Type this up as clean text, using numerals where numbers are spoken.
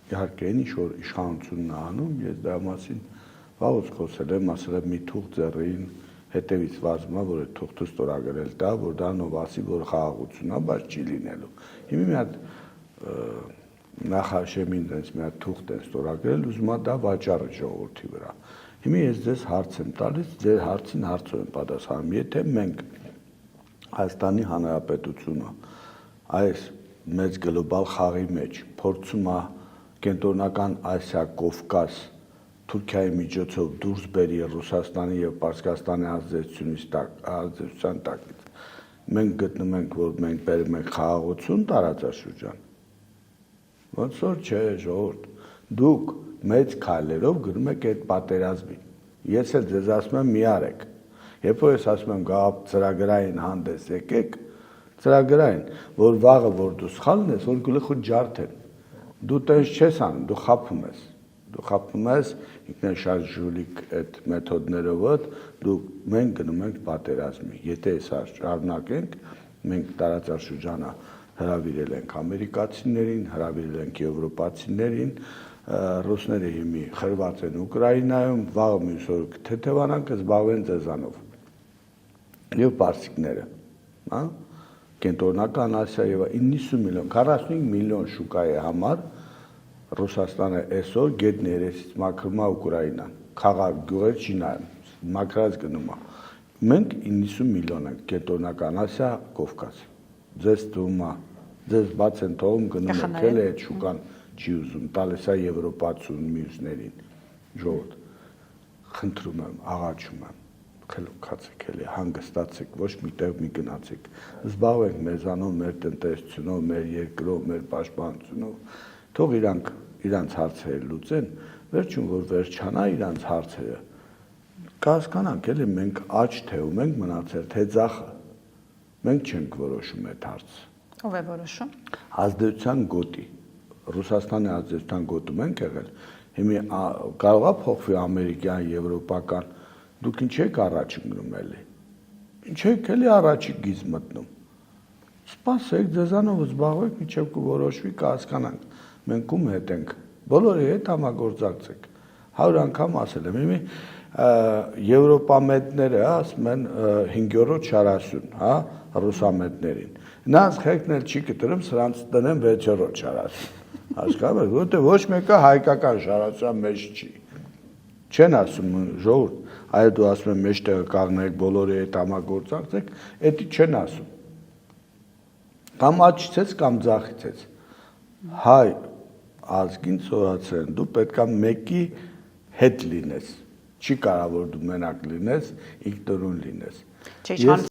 իհարկե ինչ որ իշխանությունն է անում, ես դա մասին վաղուց խոսել եմ, ասել եմ մի թուղթ ձեռին հետևից վազում է, որ այդ թուղթը ստորագրել տա, որ դա նովասի, որ խաղաղություն է, բայց չի լինելու։ Հիմա մի հատ նախաշեմին դες մի հատ թուղթ են ստորագրել, ուզում է դա վաճառի ժողովրդի վրա։ Հիմա ես ձեզ հարց եմ տալիս, ձեր հարցին հարցով եմ պատասխանում, եթե մենք Հայաստանի Հանրապետությունը այս մեծ գլոբալ խաղի մեջ փորձում է կենտրոնական Ասիա, Կովկաս, Թուրքիայի միջոցով դուրս բերի Ռուսաստանի եւ Պարսկաստանի ազդեցության տակից, մենք գտնում ենք, որ մենք բերում ենք խաղաղություն տարածաշրջան։ Ոնց որ չէ, ժողովուրդ, դուք մեծ քայլերով գնում եք այդ պատերազմին։ Ես էլ ձեզ ասում եմ մի արեք։ Երբ որ ես ասում եմ գա ծրագրային հանդես եկեք, ծրագրային, որ վաղը որ դու սխալն ես, որ գլուխդ ջարդեն։ Դու տես չես անում, դու խափում ես։ Դու խափում ես ինքնաշարժ ժուլիկ այդ մեթոդներով, մենք գնում ենք պատերազմի։ Եթե սա շարունակենք, մենք տարածաշրջանը հրավիրել ենք ամերիկացիներին, հրավիրել ենք եվրոպացիներին, ռուսները հիմի խրված են Ուկրաինայում, վաղը մյուս օր թեթևանան կզբաղվեն ձեզանով։ Եվ պարսիկները, հա, կենտրոնական Ասիա եւ 90 միլիոն, 45 միլիոն շուկայի համար Ռուսաստանը այսօր գետնի երեսից մաքրում է Ուկրաինան, խաղաղ գյուղեր չի նայում, մաքրած գնում է։ Մենք 90 միլիոն ենք կենտրոնական Ասիա, Կովկաս։ Ձեզ թվում է, ձեզ բաց են թողում գնում եք, էլ այդ շուկան չի ուզում, տալիս է եվրոպացուն մյուսներին, ժողովուրդ, խնդրում եմ, աղաչում եմ, քացեք էլի, հանգստացեք, ոչ միտեղ մի գնացեք, զբաղվենք մեզանով, մեր տնտեսությունով, մեր երկրով, մեր պաշտպանությունով, թող իրանց հարցերը լուծեն, վերջում որ վերջանա իրանց հարցերը, կհասկանանք էլի մենք աջ թեում ենք մնացել, թե ձախը, մենք չենք որոշում այդ հարցը։ Ով է որոշում։ Ազդեցության գոտի, Ռուսաստանի ազդեցության գոտում ենք եղել, հիմա կարող է փոխվի ամերիկյան, եվրոպական, դուք ինչ եք առաջ ընկնում էլի, ինչ եք էլի առաջի գիծ մտնում, սպասեք, ձեզանով զբաղվեք, մինչև կորոշվի կհասկանանք, մենք ում հետ ենք, բոլորի հետ համագործակցեք, 100 անգամ ասել եմ, հիմա եվրոպամետները ասում են 5-րդ շարասյուն, հա, ռուսամետներին, նրանց խելքն էլ չի կտրում, սրանց տնեն 6-րդ շարասյուն, հասկանում եք, որտեղ ոչ մեկը հայկական շարասյուն մեջ չի, չեն ասում ժողովուրդ, այո դու ասում եմ մեջտեղը կանգնեք, բոլորի հետ համագործակցեք, էդի չեն ասում, կամ աչքից կամ ձախից, հայ ազգին սորացրեն, դու պետք է մեկի հետ լինես, չի կարող որ դու մենակ լինես, ինքնուրույն լինես։